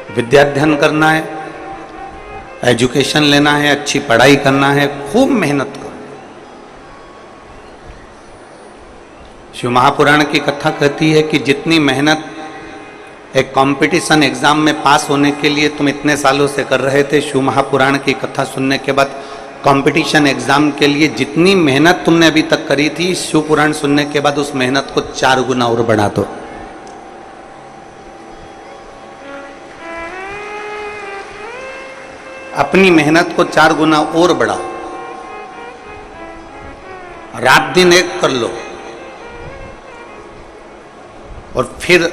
विद्याध्ययन करना है, एजुकेशन लेना है, अच्छी पढ़ाई करना है, खूब मेहनत करो। शिव महापुराण की कथा कहती है कि जितनी मेहनत एक कंपटीशन एग्जाम में पास होने के लिए तुम इतने सालों से कर रहे थे, शिव महापुराण की कथा सुनने के बाद कंपटीशन एग्जाम के लिए जितनी मेहनत तुमने अभी तक करी थी, शिव पुराण सुनने के बाद उस मेहनत को 4 गुना और बढ़ा दो। अपनी मेहनत को 4 गुना और बढ़ाओ, रात दिन एक कर लो और फिर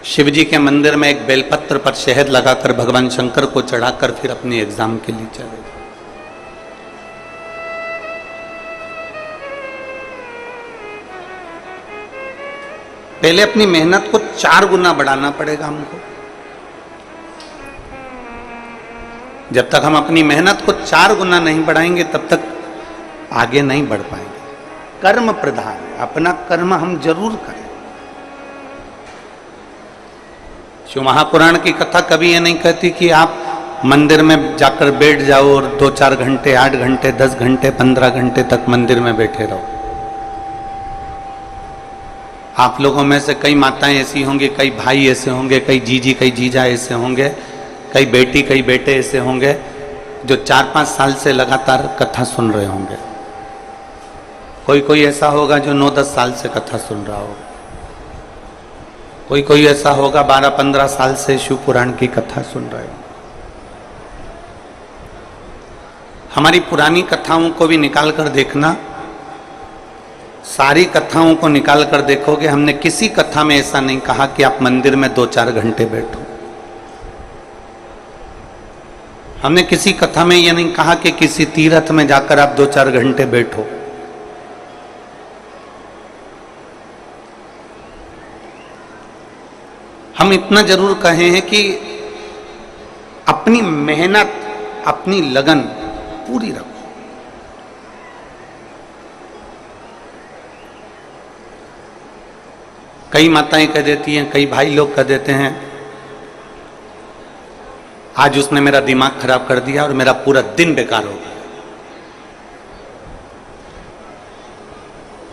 शिव जी के मंदिर में एक बेलपत्र पर शहद लगाकर भगवान शंकर को चढ़ाकर फिर अपनी एग्जाम के लिए चले जाओ। पहले अपनी मेहनत को 4 गुना बढ़ाना पड़ेगा हमको। जब तक हम अपनी मेहनत को 4 गुना नहीं बढ़ाएंगे तब तक आगे नहीं बढ़ पाएंगे। कर्म प्रधान है, अपना कर्म हम जरूर करें। शिव महापुराण की कथा कभी ये नहीं कहती कि आप मंदिर में जाकर बैठ जाओ और 2-4 घंटे, 8 घंटे, 10 घंटे, 15 घंटे तक मंदिर में बैठे रहो। आप लोगों में से कई माताएं ऐसी होंगी, कई भाई ऐसे होंगे, कई जीजी, कई जीजा ऐसे होंगे, कई बेटी, कई बेटे ऐसे होंगे जो 4-5 साल से लगातार कथा सुन रहे होंगे। कोई ऐसा होगा जो 9-10 साल से कथा सुन रहा होगा। कोई ऐसा होगा 12-15 साल से शिव पुराण की कथा सुन रहे हो। हमारी पुरानी कथाओं को भी निकाल कर देखना, सारी कथाओं को निकाल कर देखोगे, हमने किसी कथा में ऐसा नहीं कहा कि आप मंदिर में 2-4 घंटे बैठो। हमने किसी कथा में यह नहीं कहा कि किसी तीर्थ में जाकर आप 2-4 घंटे बैठो। हम इतना जरूर कहे हैं कि अपनी मेहनत, अपनी लगन पूरी रखो। कई माताएं कह देती हैं, कई भाई लोग कह देते हैं, आज उसने मेरा दिमाग खराब कर दिया और मेरा पूरा दिन बेकार हो गया।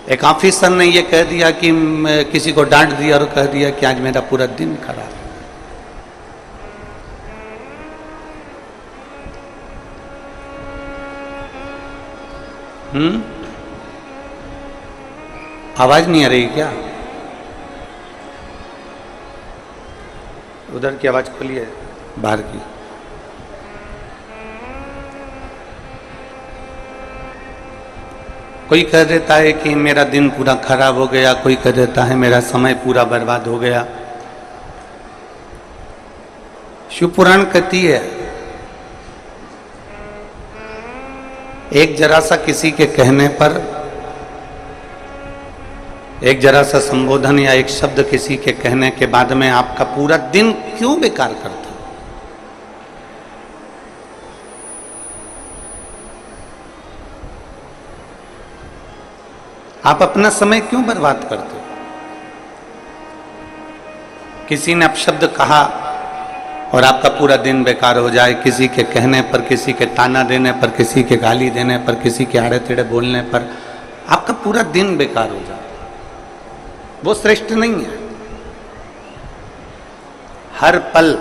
एक ऑफिसर ने ये कह दिया कि किसी को डांट दिया और कह दिया कि आज मेरा पूरा दिन खराब है। आवाज नहीं आ रही क्या? उधर की आवाज खोलिए, बाहर की। कोई कह देता है कि मेरा दिन पूरा खराब हो गया, कोई कह देता है मेरा समय पूरा बर्बाद हो गया। शिव पुराण कहती है, एक जरा सा किसी के कहने पर, एक जरा सा संबोधन या एक शब्द किसी के कहने के बाद में आपका पूरा दिन क्यों बेकार करता? आप अपना समय क्यों बर्बाद करते हो? किसी ने अपशब्द कहा और आपका पूरा दिन बेकार हो जाए, किसी के कहने पर, किसी के ताना देने पर, किसी के गाली देने पर, किसी के आड़े टेढ़े बोलने पर आपका पूरा दिन बेकार हो जाए, वो श्रेष्ठ नहीं है। हर पल,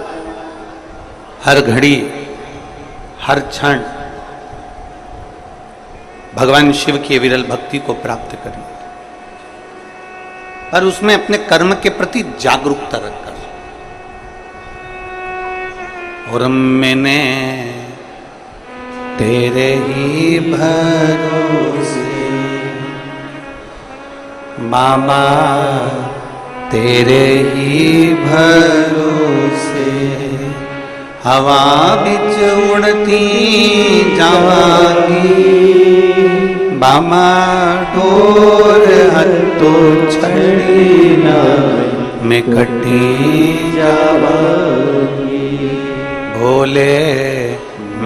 हर घड़ी, हर क्षण भगवान शिव की विरल भक्ति को प्राप्त करिए, पर उसमें अपने कर्म के प्रति जागरूकता रखकर। और मैंने तेरे ही भरोसे बाबा, तेरे ही भरोसे हवा बिच उड़ती जावांगी बाबा, डोर हत्तो छड़ी ना मैं कटी जावांगी। भोले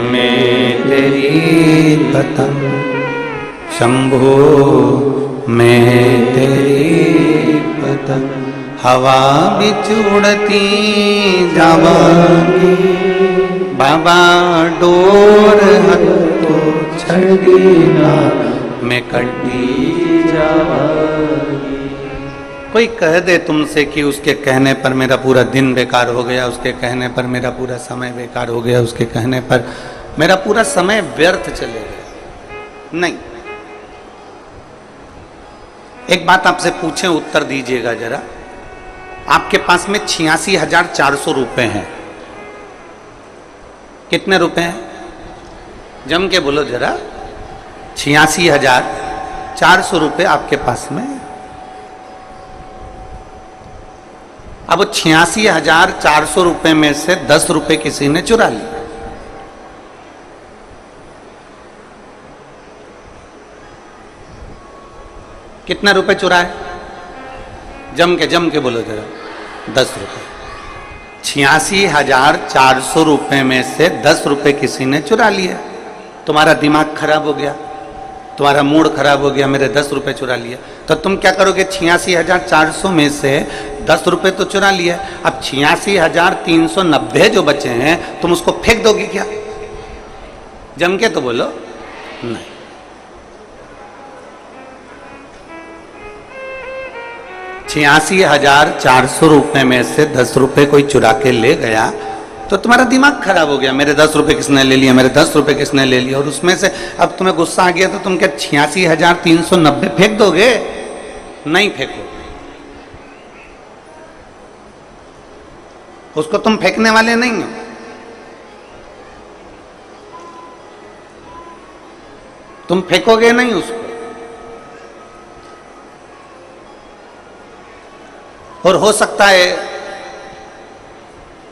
मैं तेरी पतंग, शंभो मैं तेरी पतंग, हवा बिच उड़ती जावांगी, बाबा डोर हथो छड़ी ना मैं कटी जावांगी। कोई कह दे तुमसे कि उसके कहने पर मेरा पूरा दिन बेकार हो गया, उसके कहने पर मेरा पूरा समय बेकार हो गया, उसके कहने पर मेरा पूरा समय व्यर्थ चले गया, नहीं। एक बात आपसे पूछें, उत्तर दीजिएगा जरा। आपके पास में 86,400 रुपए हैं। कितने रुपए हैं? जम के बोलो जरा। 86,400 रुपए आपके पास में। अब 86,400 रुपए में से 10 रुपए किसी ने चुरा लिए। कितने रुपए चुराए? जम के बोलो जरा। 10 रुपए। 86,400 रुपए में से 10 रुपए किसी ने चुरा लिए। तुम्हारा दिमाग खराब हो गया, तुम्हारा मूड खराब हो गया, मेरे 10 रुपए चुरा लिए। तो तुम क्या करोगे? 86,400 में से 10 रुपए तो चुरा लिए, अब 86,390 जो बचे हैं तुम उसको फेंक दोगे क्या? जम के तो बोलो। नहीं। 86,400 रुपए में से 10 रुपए कोई चुरा के ले गया तो तुम्हारा दिमाग खराब हो गया, मेरे 10 रुपए किसने ले लिया, मेरे 10 रुपए किसने ले लिया। और उसमें से अब तुम्हें गुस्सा आ गया तो तुम क्या 86,390 फेंक दोगे? नहीं फेंको। उसको तुम फेंकने वाले नहीं हो। तुम फेंकोगे नहीं उसको। और हो सकता है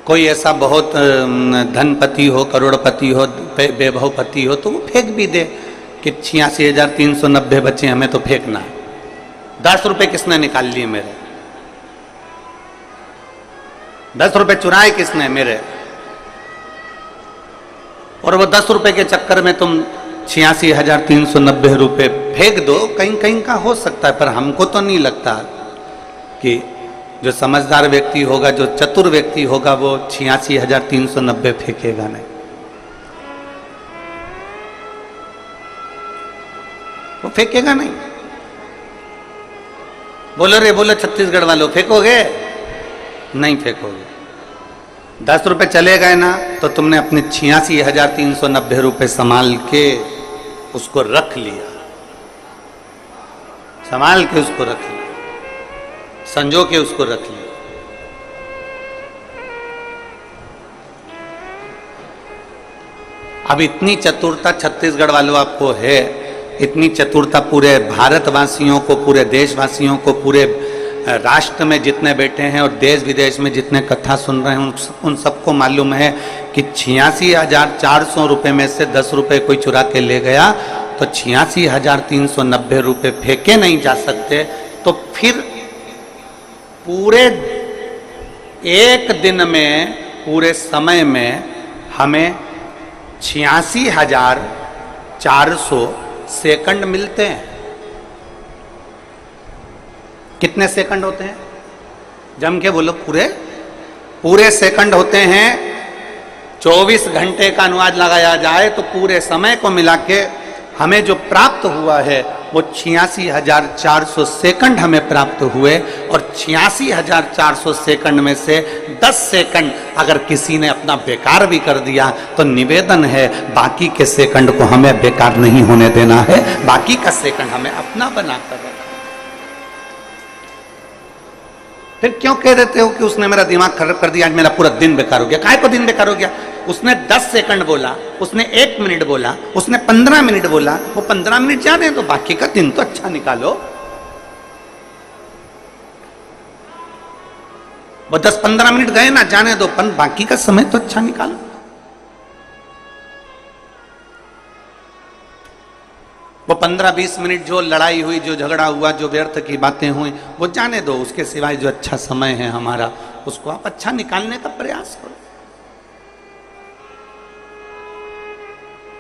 कोई ऐसा बहुत धनपति हो, करोड़पति हो, वैभवपति हो तो वो फेंक भी दे कि 86,390 बच्चे हमें तो फेंकना है। 10 रुपए किसने निकाल लिए मेरे? 10 रुपए चुराए किसने मेरे? और वो 10 रुपए के चक्कर में तुम 86,390 रुपए फेंक दो। कहीं कहीं का हो सकता है, पर हमको तो नहीं लगता कि जो समझदार व्यक्ति होगा, जो चतुर व्यक्ति होगा, वो 86,390 फेंकेगा नहीं। वो फेंकेगा नहीं। बोलो रे बोलो छत्तीसगढ़ वालों, फेंकोगे? नहीं फेंकोगे। 10 रुपए चले गए ना तो तुमने अपने 86,390 रुपए संभाल के उसको रख लिया, संभाल के उसको रख लिया, संजो के उसको रख लिया। अब इतनी चतुरता छत्तीसगढ़ वालों आपको है, इतनी चतुरता पूरे भारतवासियों को, पूरे देशवासियों को, पूरे राष्ट्र में जितने बैठे हैं और देश विदेश में जितने कथा सुन रहे हैं उन सबको मालूम है कि 86,400 रुपए में से 10 रुपए कोई चुरा के ले गया तो 86,390 रुपए फेंके नहीं जा सकते। तो फिर पूरे एक दिन में, पूरे समय में हमें 86,400 सेकंड मिलते हैं। कितने सेकंड होते हैं? जम के बोलो। पूरे सेकंड होते हैं। 24 घंटे का अनुवाद लगाया जाए तो पूरे समय को मिला के हमें जो प्राप्त हुआ है वो 86,400 सेकंड हमें प्राप्त हुए। और 86,400 सेकंड में से 10 सेकंड अगर किसी ने अपना बेकार भी कर दिया तो निवेदन है बाकी के सेकंड को हमें बेकार नहीं होने देना है, बाकी का सेकंड हमें अपना बनाकर रखना। फिर क्यों कह देते हो कि उसने मेरा दिमाग खराब कर दिया, आज मेरा पूरा दिन बेकार हो गया? काहे को दिन बेकार हो गया? उसने 10 सेकंड बोला, उसने 1 मिनट बोला, उसने 15 मिनट बोला, वो 15 मिनट जाने तो बाकी का दिन तो अच्छा निकालो। वो 10-15 मिनट गए ना, जाने दो, बाकी का समय तो अच्छा निकालो। वो 15-20 मिनट जो लड़ाई हुई, जो झगड़ा हुआ, जो व्यर्थ की बातें हुई, वो जाने दो। उसके सिवाय जो अच्छा समय है हमारा, उसको आप अच्छा निकालने का प्रयास करो।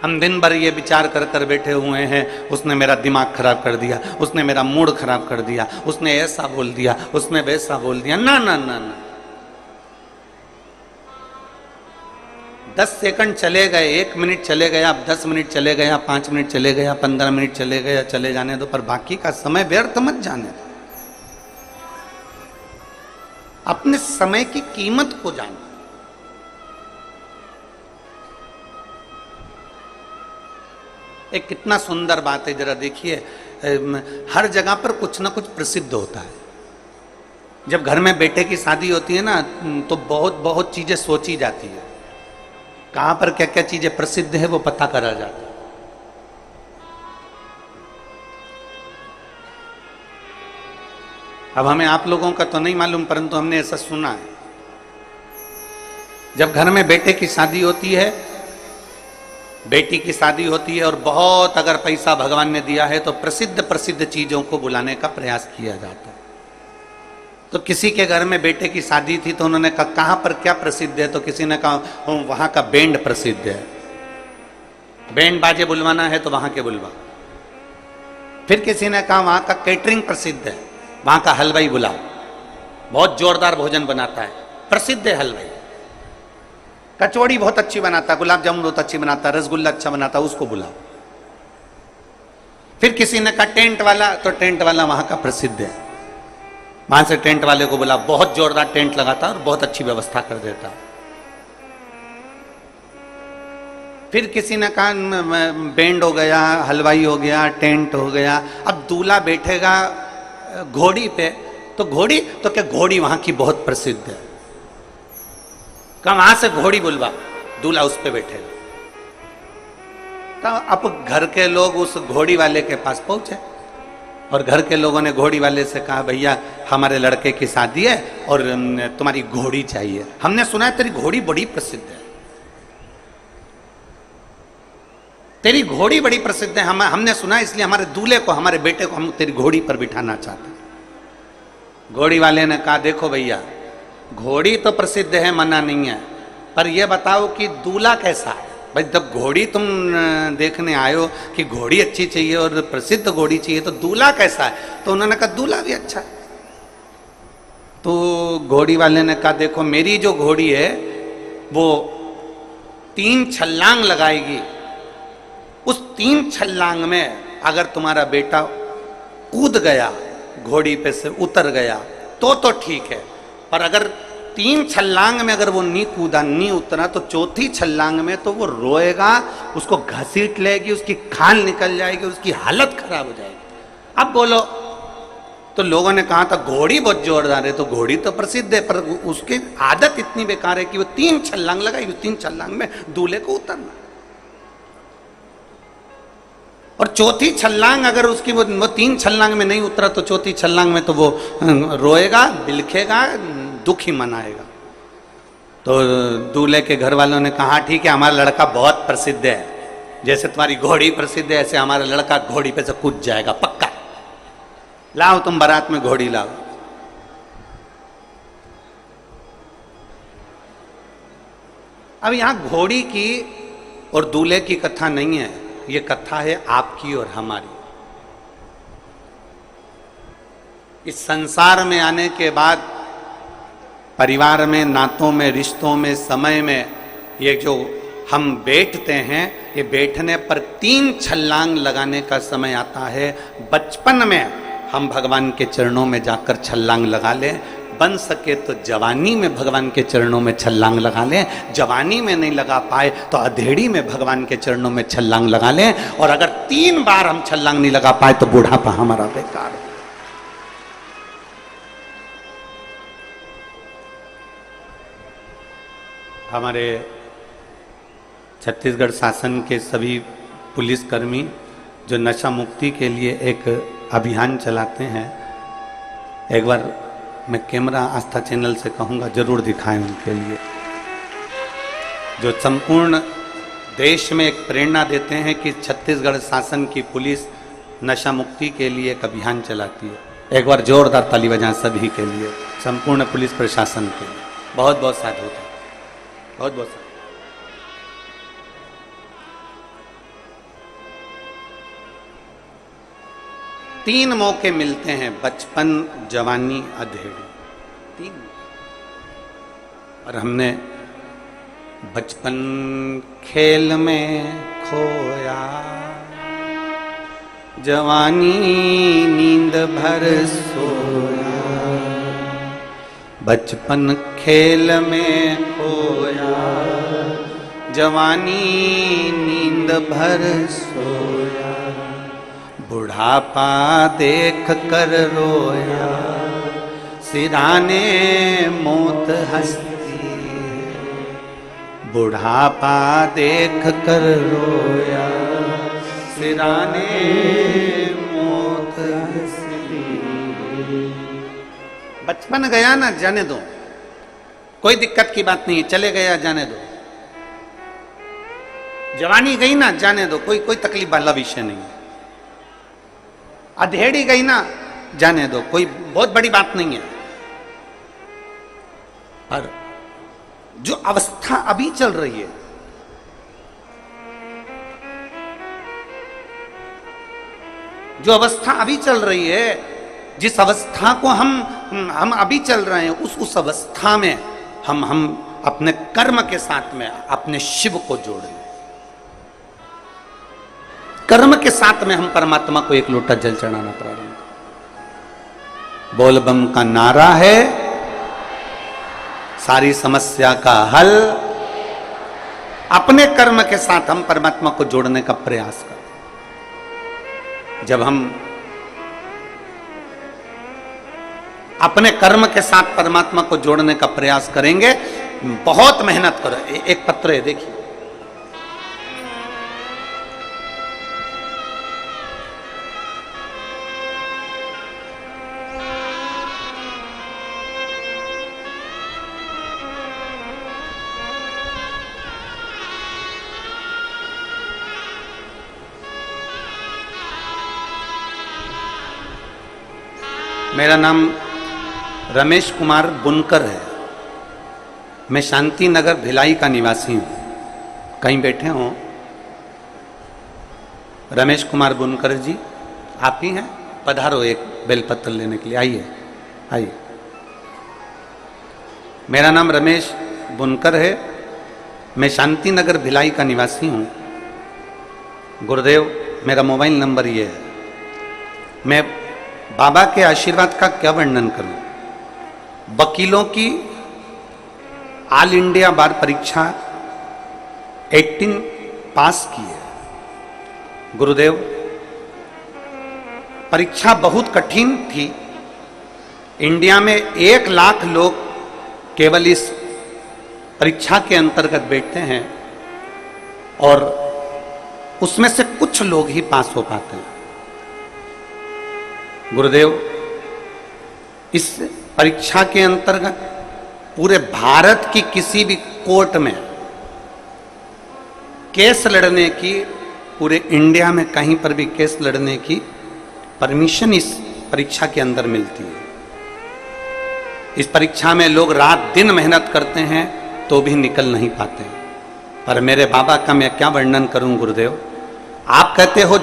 हम दिन भर ये विचार कर कर बैठे हुए हैं, उसने मेरा दिमाग खराब कर दिया, उसने मेरा मूड खराब कर दिया, उसने ऐसा बोल दिया, उसने वैसा बोल दिया। ना ना ना ना, 10 सेकंड चले गए, 1 मिनट चले गया, 10 मिनट चले गया, 5 मिनट चले गया, 15 मिनट चले गया, चले जाने दो, पर बाकी का समय व्यर्थ मत जाने दो। अपने समय की कीमत को जानो। एक कितना सुंदर बात है, जरा देखिए, हर जगह पर कुछ ना कुछ प्रसिद्ध होता है। जब घर में बेटे की शादी होती है ना, तो बहुत बहुत चीजें सोची जाती है, कहां पर क्या क्या चीजें प्रसिद्ध है वो पता करा जाता है। अब हमें आप लोगों का तो नहीं मालूम, परंतु हमने ऐसा सुना है, जब घर में बेटे की शादी होती है, बेटी की शादी होती है, और बहुत अगर पैसा भगवान ने दिया है तो प्रसिद्ध प्रसिद्ध चीजों को बुलाने का प्रयास किया जाता है। तो किसी के घर में बेटे की शादी थी, तो उन्होंने कहा कहां पर क्या प्रसिद्ध है, तो किसी ने कहा वहां का बैंड प्रसिद्ध है, बैंड बाजे बुलवाना है तो वहां के बुलवा। फिर किसी ने कहा वहां का कैटरिंग प्रसिद्ध है, वहां का हलवाई बुलाओ, बहुत जोरदार भोजन बनाता है, प्रसिद्ध है हलवाई, कचौड़ी बहुत अच्छी बनाता है, गुलाब जामुन बहुत अच्छी बनाता है, रसगुल्ला अच्छा बनाता है, उसको बुलाओ। फिर किसी ने कहा टेंट वाला, तो टेंट वाला वहां का प्रसिद्ध है, वहां से टेंट वाले को बुलाओ, बहुत जोरदार टेंट लगाता है और बहुत अच्छी व्यवस्था कर देता है। फिर किसी ने कहा बैंड हो गया, हलवाई हो गया, टेंट हो गया, अब दूल्हा बैठेगा घोड़ी पे, तो घोड़ी तो क्या, घोड़ी वहां की बहुत प्रसिद्ध है, वहां से घोड़ी बुलवा, दूल्हा उस पे बैठेगा। तो अब घर के लोग उस घोड़ी वाले के पास पहुंचे, और घर के लोगों ने घोड़ी वाले से कहा भैया हमारे लड़के की शादी है और तुम्हारी घोड़ी चाहिए, हमने सुना है तेरी घोड़ी बड़ी प्रसिद्ध है, तेरी घोड़ी बड़ी प्रसिद्ध है, हमने सुना है, इसलिए हमारे दूल्हे को, हमारे बेटे को हम तेरी घोड़ी पर बिठाना चाहते हैं। घोड़ी वाले ने कहा देखो भैया, घोड़ी तो प्रसिद्ध है, मना नहीं है, पर यह बताओ कि दूल्हा कैसा है। भाई जब घोड़ी तुम देखने आयो कि घोड़ी अच्छी चाहिए और प्रसिद्ध घोड़ी चाहिए, तो दूल्हा कैसा है, तो उन्होंने कहा दूल्हा भी अच्छा है। तो घोड़ी वाले ने कहा देखो मेरी जो घोड़ी है वो 3 छलांग लगाएगी, उस 3 छलांग में अगर तुम्हारा बेटा कूद गया, घोड़ी पे से उतर गया तो ठीक है, पर अगर 3 छलांग में अगर वो नहीं कूदा, नहीं उतरा, तो 4थी छलांग में तो वो रोएगा, उसको घसीट लेगी, उसकी खाल निकल जाएगी, उसकी हालत खराब हो जाएगी। अब बोलो, तो लोगों ने कहा था घोड़ी बहुत जोरदार है, तो घोड़ी तो प्रसिद्ध है, पर उसकी आदत इतनी बेकार है कि वो 3 छलांग लगाएगी, 3 छलांग में दूल्हे को उतरना, और 4थी छलांग अगर उसकी वो 3 छलांग में नहीं उतरा, तो 4थी छलांग में तो वो रोएगा, बिलखेगा, दुखी मनाएगा। तो दूल्हे के घर वालों ने कहा ठीक है, हमारा लड़का बहुत प्रसिद्ध है, जैसे तुम्हारी घोड़ी प्रसिद्ध है ऐसे हमारा लड़का घोड़ी पे से कूद जाएगा पक्का, लाओ तुम बारात में घोड़ी लाओ। अब यहां घोड़ी की और दूल्हे की कथा नहीं है, ये कथा है आपकी और हमारी। इस संसार में आने के बाद परिवार में, नातों में, रिश्तों में, समय में, ये जो हम बैठते हैं, ये बैठने पर 3 छलांग लगाने का समय आता है। बचपन में हम भगवान के चरणों में जाकर छलांग लगा लें, बन सके तो जवानी में भगवान के चरणों में छलांग लगा लें, जवानी में नहीं लगा पाए तो अधेड़ी में भगवान के चरणों में छलांग लगा लें, और अगर 3 बार हम छलांग नहीं लगा पाए तो बुढ़ापा हमारा बेकार है। हमारे छत्तीसगढ़ शासन के सभी पुलिसकर्मी जो नशा मुक्ति के लिए एक अभियान चलाते हैं, एक बार मैं कैमरा आस्था चैनल से कहूँगा जरूर दिखाएं उनके लिए, जो संपूर्ण देश में एक प्रेरणा देते हैं कि छत्तीसगढ़ शासन की पुलिस नशा मुक्ति के लिए एक अभियान चलाती है। एक बार जोरदार ताली बजाएं सभी के लिए, संपूर्ण पुलिस प्रशासन के लिए। बहुत बहुत साधुवाद, बहुत बहुत साधुवाद। तीन मौके मिलते हैं, बचपन, जवानी, अधेड़ी, तीन। और हमने बचपन खेल में खोया, जवानी नींद भर सोया, बचपन खेल में खोया, जवानी नींद भर सोया, बुढ़ापा देख कर रोया, सिराने मौत हंसती, बुढ़ापा देख कर रोया, सिराने मौत हंसती। बचपन गया ना, जाने दो, कोई दिक्कत की बात नहीं, चले गया जाने दो। जवानी गई ना, जाने दो, कोई तकलीफ वाला विषय नहीं। अधेड़ी गई ना, जाने दो, कोई बहुत बड़ी बात नहीं है। पर जो अवस्था अभी चल रही है, जो अवस्था अभी चल रही है, जिस अवस्था को हम अभी चल रहे हैं, उस अवस्था में हम अपने कर्म के साथ में अपने शिव को जोड़ लें। कर्म के साथ में हम परमात्मा को एक लोटा जल चढ़ाना प्रारंभ। बोल बम का नारा है सारी समस्या का हल। अपने कर्म के साथ हम परमात्मा को जोड़ने का प्रयास करें। जब हम अपने कर्म के साथ परमात्मा को जोड़ने का प्रयास करेंगे, बहुत मेहनत करो। एक पत्र है, देखिए, मेरा नाम रमेश कुमार बुनकर है। मैं शांति नगर भिलाई का निवासी हूँ। कहीं बैठे हो? रमेश कुमार बुनकर जी आप ही हैं? पधारो एक बेलपत्र लेने के लिए, आइए आइए। मेरा नाम रमेश बुनकर है। मैं शांति नगर भिलाई का निवासी हूँ। गुरुदेव, मेरा मोबाइल नंबर ये है। मैं बाबा के आशीर्वाद का क्या वर्णन करूं? वकीलों की ऑल इंडिया बार परीक्षा 18 पास की है। गुरुदेव, परीक्षा बहुत कठिन थी। इंडिया में 1 लाख लोग केवल इस परीक्षा के अंतर्गत बैठते हैं और उसमें से कुछ लोग ही पास हो पाते हैं। गुरुदेव, इस परीक्षा के अंतर्गत पूरे भारत की किसी भी कोर्ट में केस लड़ने की, पूरे इंडिया में कहीं पर भी केस लड़ने की परमिशन इस परीक्षा के अंदर मिलती है। इस परीक्षा में लोग रात दिन मेहनत करते हैं तो भी निकल नहीं पाते। पर मेरे बाबा का मैं क्या वर्णन करूं गुरुदेव। आप कहते हो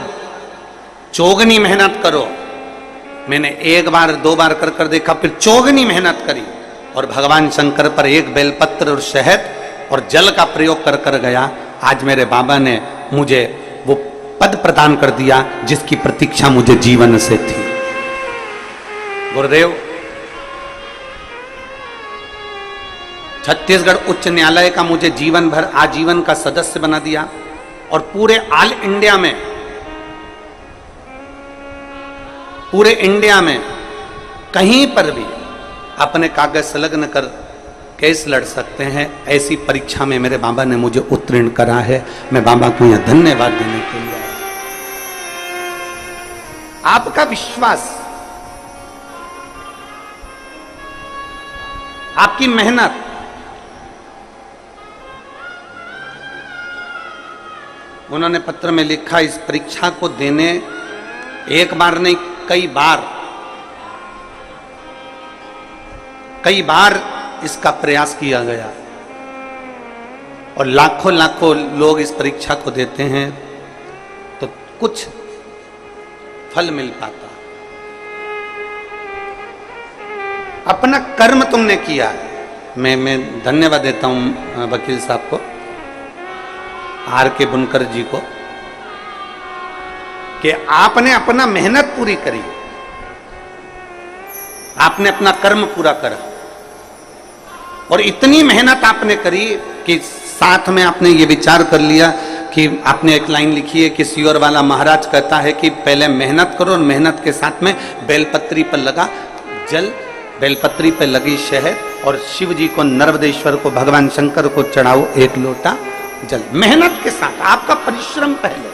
चौगनी मेहनत करो, मैंने 1 बार 2 बार कर देखा, फिर चौगनी मेहनत करी और भगवान शंकर पर एक बेलपत्र और शहद और जल का प्रयोग कर गया। आज मेरे बाबा ने मुझे वो पद प्रदान कर दिया जिसकी प्रतीक्षा मुझे जीवन से थी। गुरुदेव, छत्तीसगढ़ उच्च न्यायालय का मुझे जीवन भर आजीवन का सदस्य बना दिया और पूरे ऑल इंडिया में, पूरे इंडिया में कहीं पर भी अपने कागज संलग्न कर केस लड़ सकते हैं। ऐसी परीक्षा में मेरे बाबा ने मुझे उत्तीर्ण करा है। मैं बाबा को यह धन्यवाद देने के लिए आया। आपका विश्वास, आपकी मेहनत, उन्होंने पत्र में लिखा, इस परीक्षा को देने एक बार नहीं कई बार इसका प्रयास किया गया और लाखों लाखों लोग इस परीक्षा को देते हैं तो कुछ फल मिल पाता। अपना कर्म तुमने किया। मैं धन्यवाद देता हूं वकील साहब को, आर के बुनकर जी को, कि आपने अपना मेहनत पूरी करी, आपने अपना कर्म पूरा करा, और इतनी मेहनत आपने करी कि साथ में आपने ये विचार कर लिया कि आपने एक लाइन लिखी है कि सियोर वाला महाराज कहता है कि पहले मेहनत करो और मेहनत के साथ में बेलपत्री पर लगा जल, बेलपत्री पर लगी शहद, और शिव जी को, नर्मदेश्वर को, भगवान शंकर को चढ़ाओ एक लोटा जल। मेहनत के साथ, आपका परिश्रम पहले।